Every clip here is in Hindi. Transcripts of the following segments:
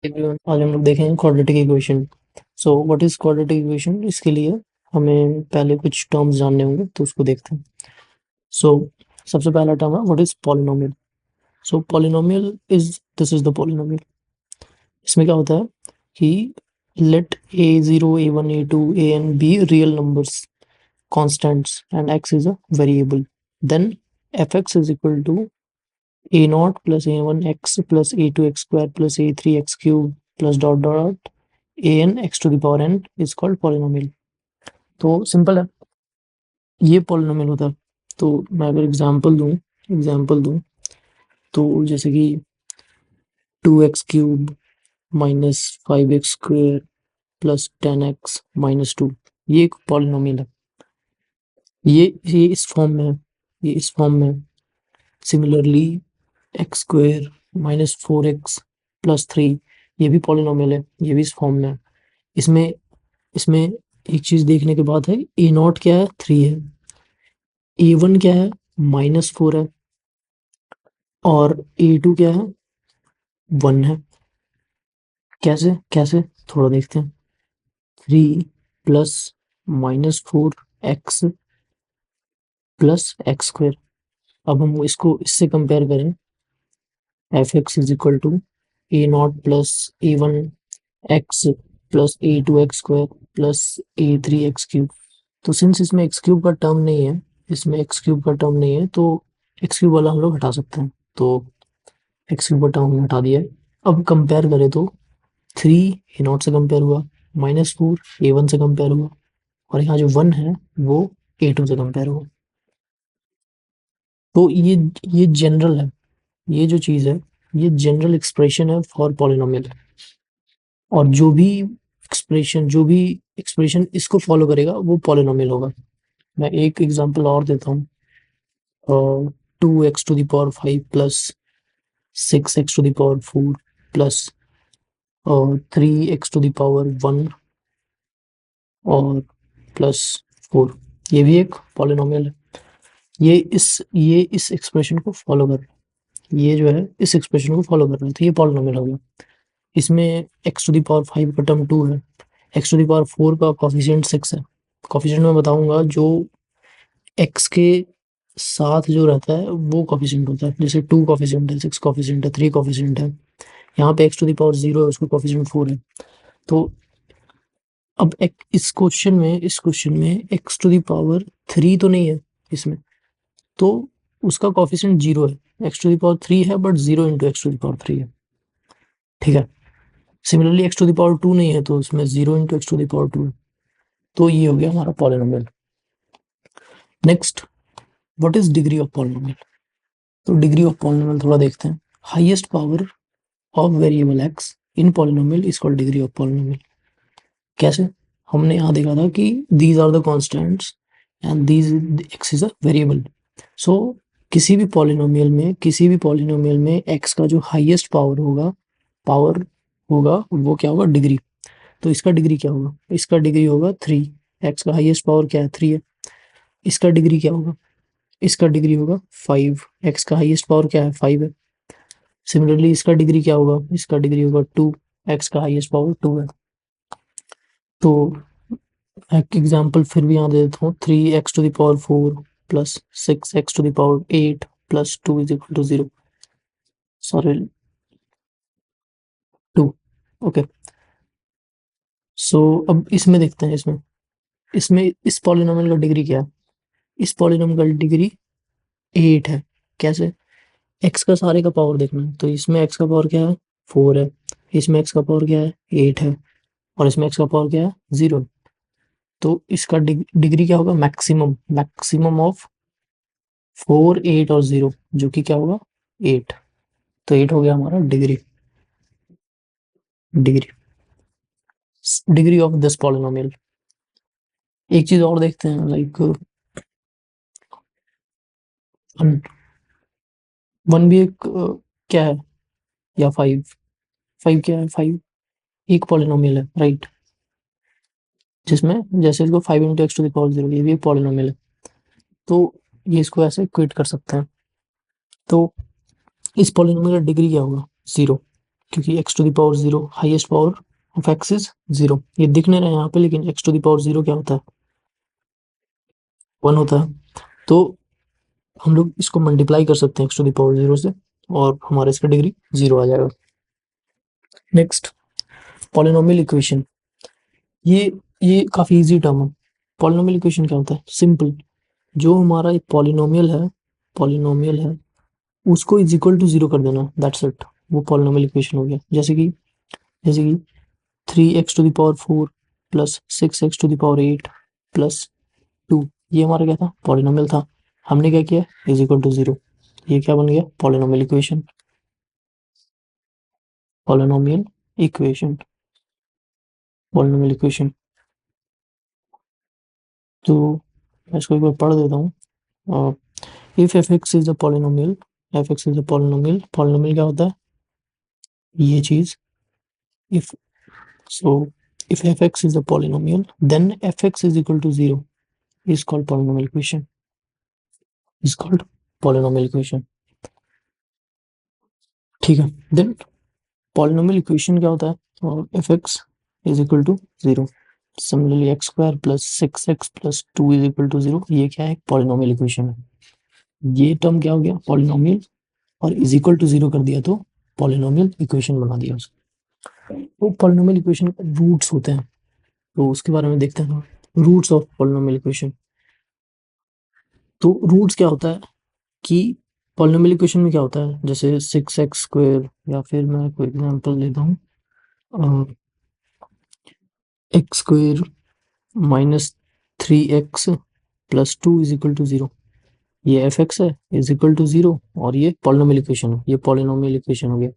एवरीवन, आज हम लोग देखेंगे quadratic equation. So what is quadratic equation? इसके लिए हमें पहले कुछ टर्म्स जानने होंगे, तो उसको देखते हैं। सो सबसे पहला टर्म है what is polynomial. So polynomial is this is the polynomial. इसमें क्या होता है कि late a0 a1 a2 an be real numbers, constants, and x is a variable. Then fx is equal to a0 plus a1 x plus a2 x square plus a3 x cube plus dot dot an x to the power n is called polynomial। तो सिंपल है, ये पॉलिनोमियल होता है। तो मैं अगर एग्जांपल दूं तो जैसे कि 2x³ minus 5x² plus 10x-2, ये एक पॉलिनोमियल है। ये इस फॉर्म में है, ये इस फॉर्म में। Similarly x² minus 4x plus 3, ये भी पॉलिनोमियल है, ये भी इस फॉर्म में है। इसमें इसमें एक चीज देखने के बाद है, a0 क्या है? 3 है। a1 क्या है? -4 है। और a2 क्या है? 1 है। कैसे कैसे थोड़ा देखते हैं। 3 प्लस -4x प्लस x²। अब हम इसको इससे कंपेयर करें, fx is equal to a0 plus a1x plus a2x² plus a3x³ तो सिंस इसमें x³ का टर्म नहीं है, तो x³ वाला हम लोग हटा सकते हैं। तो x³ का टर्म हमने हटा दिया है। अब कंपेयर करें तो 3 a0 से कंपेयर हुआ, -4 a1 से कंपेयर हुआ, और यहाँ जो 1 है वो a2 से कंपेयर हुआ। तो ये जनरल है, ये जो चीज़ है ये जनरल एक्सप्रेशन है फॉर पॉलिनोमियल। और जो भी एक्सप्रेशन इसको फॉलो करेगा वो पॉलिनोमियल होगा। मैं एक एग्जांपल और देता हूँ। 2x⁵ plus 6x⁴ plus 3x⁴ और प्लस 4, ये भी एक पॉलिनोमियल है। ये इस एक्सप्रेशन को फॉलो कर रहा है, ये जो है इस एक्सप्रेशन को फॉलो कर रहा है, तो ये पॉलिनोमियल हो गया। इसमें x⁵ का टर्म 2 है, x⁴ का कोफिशिएंट 6 है। कोफिशिएंट मैं बताऊंगा, जो x के साथ जो रहता है वो कोफिशिएंट होता है। जैसे 2 कोफिशिएंट है, 6 कोफिशिएंट है, 3 कोफिशिएंट है। यहाँ पे x⁴ 0 है, उसका कोफिशिएंट 4 है। तो अब इस क्वेश्चन में x⁴ तो नहीं है इसमें, तो उसका कोफिशिएंट 0 है। x⁴ है बट 0 इंटू x⁴ है, ठीक है। सिमिलरली x⁴ नहीं है, तो उसमें 0 इंटू x⁴ है। तो ये हो गया हमारा polynomial. Next, what is degree of polynomial? तो डिग्री ऑफ पॉलिनोमियल थोड़ा देखते हैं। Highest power of variable x in polynomial is called degree of polynomial. कैसे? हमने यहाँ देखा था कि these are the constants and these x is a variable. So किसी भी पॉलिनोमियल में x का जो हाईएस्ट पावर होगा वो क्या होगा? डिग्री। तो इसका डिग्री क्या होगा? इसका डिग्री होगा 3। x का हाईएस्ट पावर क्या है? 3 है। इसका डिग्री क्या होगा? इसका डिग्री होगा 5। x का हाईएस्ट पावर क्या है? 5 है। सिमिलरली इसका डिग्री क्या होगा? इसका डिग्री होगा 2। x का हाईएस्ट पावर 2 है। तो एक एग्जांपल फिर भी यहाँ दे देता हूँ। 3x⁴ plus 6x⁸ plus 2 is equal to 0। Sorry, 2। Okay. So अब इसमें देखते हैं, इसमें इस पॉलिनोमियल का डिग्री क्या है? इस पॉलिनोमियल का डिग्री 8 है। कैसे? x का सारे का पावर देखना है, तो इसमें x का पावर क्या है? 4 है। इसमें x का पावर क्या है? 8 है। और इसमें x का पावर क्या है? 0। तो इसका डिग्री क्या होगा? मैक्सिमम ऑफ 4, 8 और 0, जो कि क्या होगा? 8। तो 8 हो गया हमारा degree degree degree of this polynomial. एक चीज और देखते हैं, लाइक 1 भी एक क्या है? या 5 क्या है? 5 एक पॉलिनोमियल है, राइट। जिसमें जैसे इसको 5 इंटू x⁴0, ये भी एक पॉलिनोमियल है। तो ये इसको ऐसे इक्वेट कर सकते हैं। तो इस पॉलिनोमियल का डिग्री क्या होगा? 0। क्योंकि x to the power 0 highest power of x is 0। ये दिख नहीं रहा है यहाँ पे, लेकिन x टू द पावर 0 क्या होता है, 1 होता है। तो हम लोग इसको मल्टीप्लाई कर सकते हैं x टू द पावर 0 से, और हमारा इसका डिग्री 0 आ जाएगा। Next, polynomial equation. ये काफ़ी इजी टर्म है। पॉलिनोमियल इक्वेशन क्या होता है, सिंपल, जो हमारा एक पॉलिनोमियल है उसको इज इक्वल टू 0 कर देना, दैट्स इट, वो पॉलिनोमियल इक्वेशन हो गया। जैसे कि 3x to the power 4 plus 6x to the power 8 plus 2, ये हमारा क्या था, पॉलिनोमियल था। हमने क्या किया, इज इक्वल टू 0, ये क्या बन गया, polynomial equation. Polynomial equation polynomial equation तो मैं इसको एक बार पढ़ देता हूँ। If f x is a polynomial, polynomial क्या होता है, ये चीज। If so if f x is a polynomial then f x is equal to 0 is called polynomial equation, is called polynomial equation। ठीक है, देन polynomial equation क्या होता है, और f x is equal to 0, similarly x square plus 6x plus 2 is equal to 0, ये क्या है, पॉलिनोमियल इक्वेशन है। ये टर्म क्या हो गया, पॉलिनोमियल, और इज इक्वल टू 0 कर दिया तो पॉलिनोमियल इक्वेशन बना दिया उसको। तो पॉलिनोमियल इक्वेशन के रूट्स होते हैं, तो उसके बारे में देखते हैं। Roots of polynomial equation. तो रूट्स क्या होता है कि पॉलिनोमियल इक्वेशन में क्या होता है, जैसे 6x², या फिर मैं कोई एग्जांपल लेता हूँ, x² minus 3x plus 2 is equal to 0, ये एफ एक्स है, इज इक्वल टू 0, और ये पॉलिनोमियल इक्वेशन है, ये पॉलिनोमियल इक्वेशन हो गया,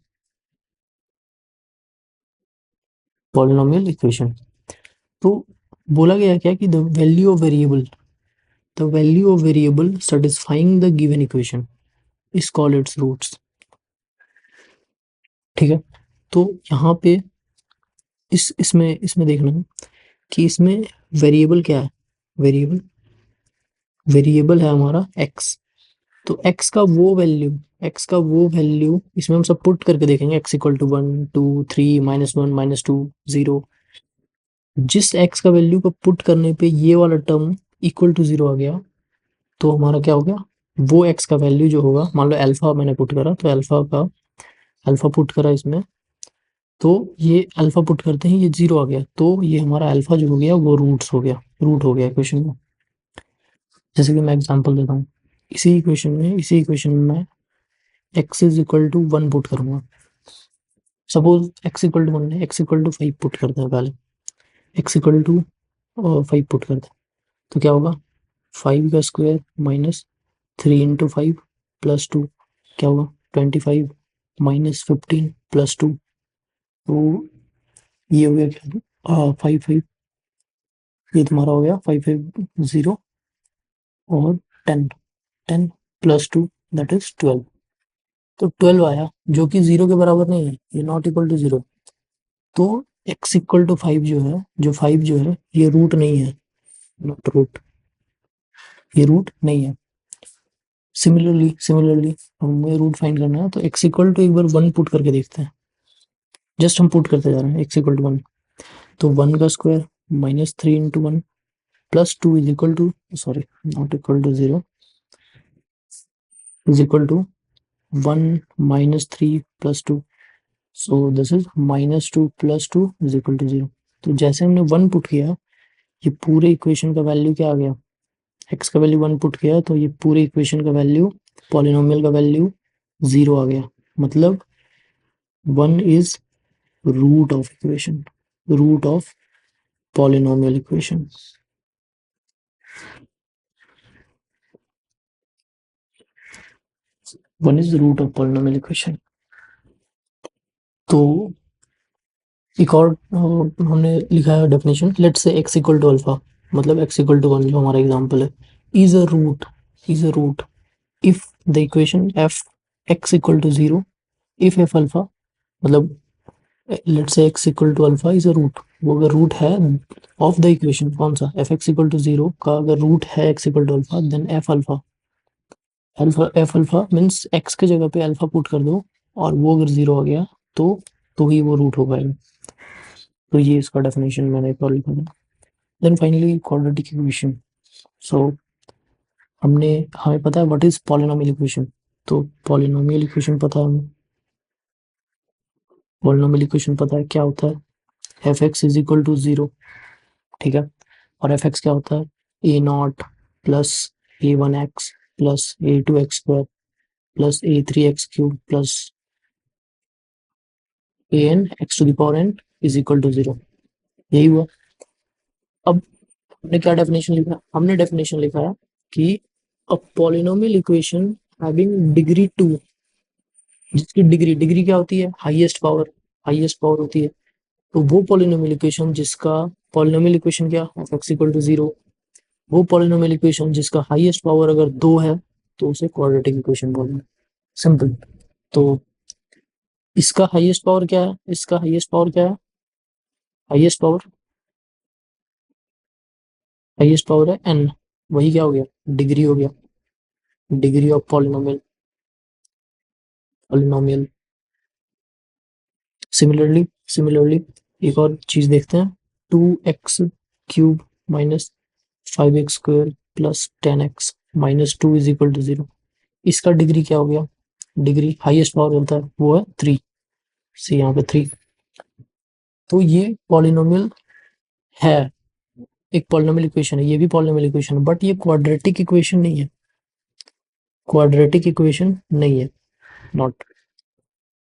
पॉलिनोमियल इक्वेशन। तो बोला गया क्या कि the value of variable satisfying the given equation is called its roots. ठीक है, तो यहाँ पे इसमें देखना है कि इसमें वेरिएबल क्या है, वेरिएबल है हमारा x। तो x का वो वैल्यू इसमें हम सब पुट करके देखेंगे, x इक्वल टू 1 2 3 -1 -2 0। जिस x का वैल्यू को पुट करने पे ये वाला टर्म इक्वल टू 0 आ गया, तो हमारा क्या हो गया, वो x का वैल्यू जो होगा, मान लो अल्फा मैंने पुट करा, तो अल्फा पुट करा इसमें, तो ये अल्फा पुट करते ही ये 0 आ गया, तो ये हमारा अल्फा जो हो गया वो रूट हो गया इक्वेशन में। जैसे कि मैं एग्जांपल देता हूँ, इसी इक्वेशन में मैं x is equal to 1 put करूंगा। सपोज x इक्वल टू 1 है, x इक्वल टू 5 पुट करते हैं पहले, x इक्वल टू 5 पुट करते हैं, तो क्या होगा, 5 का स्क्वायर माइनस 3 इंटू 5 प्लस 2, क्या होगा, 25 माइनस 15 प्लस 2, तो ये हो गया क्या, 5 ये तुम्हारा हो गया 5 0 और 10 प्लस 2 दैट इज 12। तो 12 आया, जो कि 0 के बराबर नहीं है, ये नॉट इक्वल टू 0। तो x इक्वल टू 5 जो है ये रूट नहीं है, नॉट रूट, ये रूट नहीं है। सिमिलरली हमें रूट फाइंड करना है, तो x इक्वल टू एक बार 1 पुट करके देखते हैं, जस्ट हम पुट करते जा रहे हैं, x इक्वल टू 1, तो 1 का square minus 3 into 1 plus 2 is equal to, sorry not equal to 0, is equal to 1 minus 3 plus 2, so this is -2 plus 2 is equal to 0। तो जैसे हमने 1 पुट किया, ये पूरे इक्वेशन का वैल्यू क्या आ गया, x का वैल्यू 1 पुट किया, तो ये पूरे इक्वेशन का वैल्यू, पॉलिनोमियल का वैल्यू 0 आ गया, मतलब 1 is root of equation, root of polynomial equation. One is root of polynomial equation. तो एक और हमने लिखा है definition, let's say x equal to alpha, मतलब x इक्वल टू 1 जो हमारा एग्जांपल है, is a root if the equation f x equal to 0, if f alpha, मतलब let's say x equal to alpha is a root, वो अगर रूट है ऑफ द इक्वेशन, कौन सा, एफ एक्स इक्वल टू 0 का अगर रूट है x equal to alpha, then f alpha means x के जगह पे अल्फा पुट कर दो, और वो अगर 0 आ गया, तो तो ही वो रूट हो पाएगा। तो ये इसका डेफिनेशन मैंने एक और लिखा था। Then finally quadratic equation. So हमें पता है व्हाट इज पॉलिनोमियल इक्वेशन। तो पॉलिनोमियल इक्वेशन पता है हमें, पॉलिनोमियल इक्वेशन पता है क्या होता है, f x is equal to 0, ठीक है। और एफ एक्स क्या होता है, a naught plus a one x plus a two x square plus a three x cube plus a n x to the power n is equal to 0। यही हुआ। अब हमने क्या डेफिनेशन लिखा, हमने डेफिनेशन लिखा है कि अ पॉलिनोमियल इक्वेशन हैविंग डिग्री 2, जिसकी डिग्री डिग्री क्या होती है, हाईएस्ट पावर होती है। तो वो पॉलिनोमियल इक्वेशन जिसका पॉलिनोमियल इक्वेशन क्या, एफ एक्स इक्वल टू 0, वो पॉलिनोमियल इक्वेशन जिसका हाईएस्ट पावर अगर 2 है तो उसे क्वाड्रेटिक इक्वेशन बोलते हैं। सिंपल। तो इसका हाईएस्ट पावर क्या है, इसका हाईएस्ट पावर क्या है, हाईएस्ट पावर है एन, वही क्या हो गया, डिग्री हो गया, डिग्री ऑफ पॉलिनोमियल। सिमिलरली एक और चीज देखते हैं, 2x³ minus 5x² plus 10x minus 2 is equal to 0। इसका डिग्री क्या हो गया, डिग्री हाईएस्ट पावर होता है वो है 3, सी यहाँ पे 3। तो ये पॉलिनोमियल है, एक पॉलिनोमियल इक्वेशन है, ये भी पॉलिनोमियल इक्वेशन है, बट ये क्वाड्रेटिक इक्वेशन नहीं है, क्वाड्रेटिक इक्वेशन नहीं है, नॉट।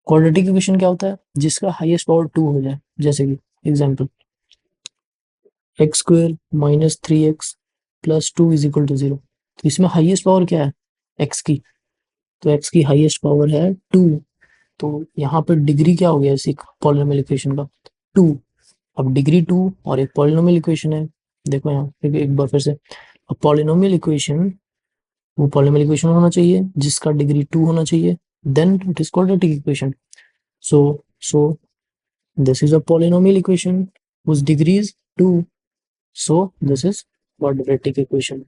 क्वाड्रेटिक इक्वेशन क्या होता है, जिसका हाईएस्ट पावर 2 हो जाए, जैसे कि example x² minus 3x plus 2 is equal to 0। तो इसमें हाईएस्ट पावर क्या है, x की, तो x की हाईएस्ट पावर है 2। तो यहाँ पे डिग्री क्या हो गया इसी पॉलिनोमियल इक्वेशन का, 2। अब डिग्री 2 और एक पॉलिनोमियल इक्वेशन है, देखो यहाँ एक बार फिर से, अब पॉलिनोमियल इक्वेशन, वो पॉलिनोमियल इक्वेशन होना चाहिए जिसका डिग्री 2 होना चाहिए, then it is quadratic equation. So so this is a polynomial equation whose degree is 2, so this is quadratic equation,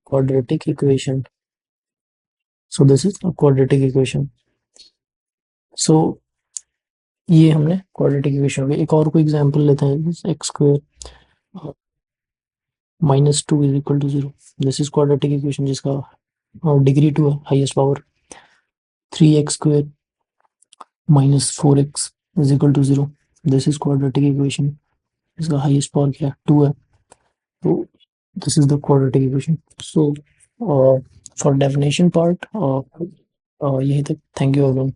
quadratic equation, so this is a quadratic equation। so ये हमने क्वाड्रेटिक इक्वेशन हो गई। एक और कोई एग्जांपल लेते हैं, x² minus 2 is equal to 0। This is quadratic equation जिसका डिग्री 2 है, highest power. 3x² minus 4x is equal to 0। This is quadratic equation जिसका हाईएस्ट पावर क्या है, 2 है। तो this is the quadratic equation. So for definition part यही तक। Thank you everyone.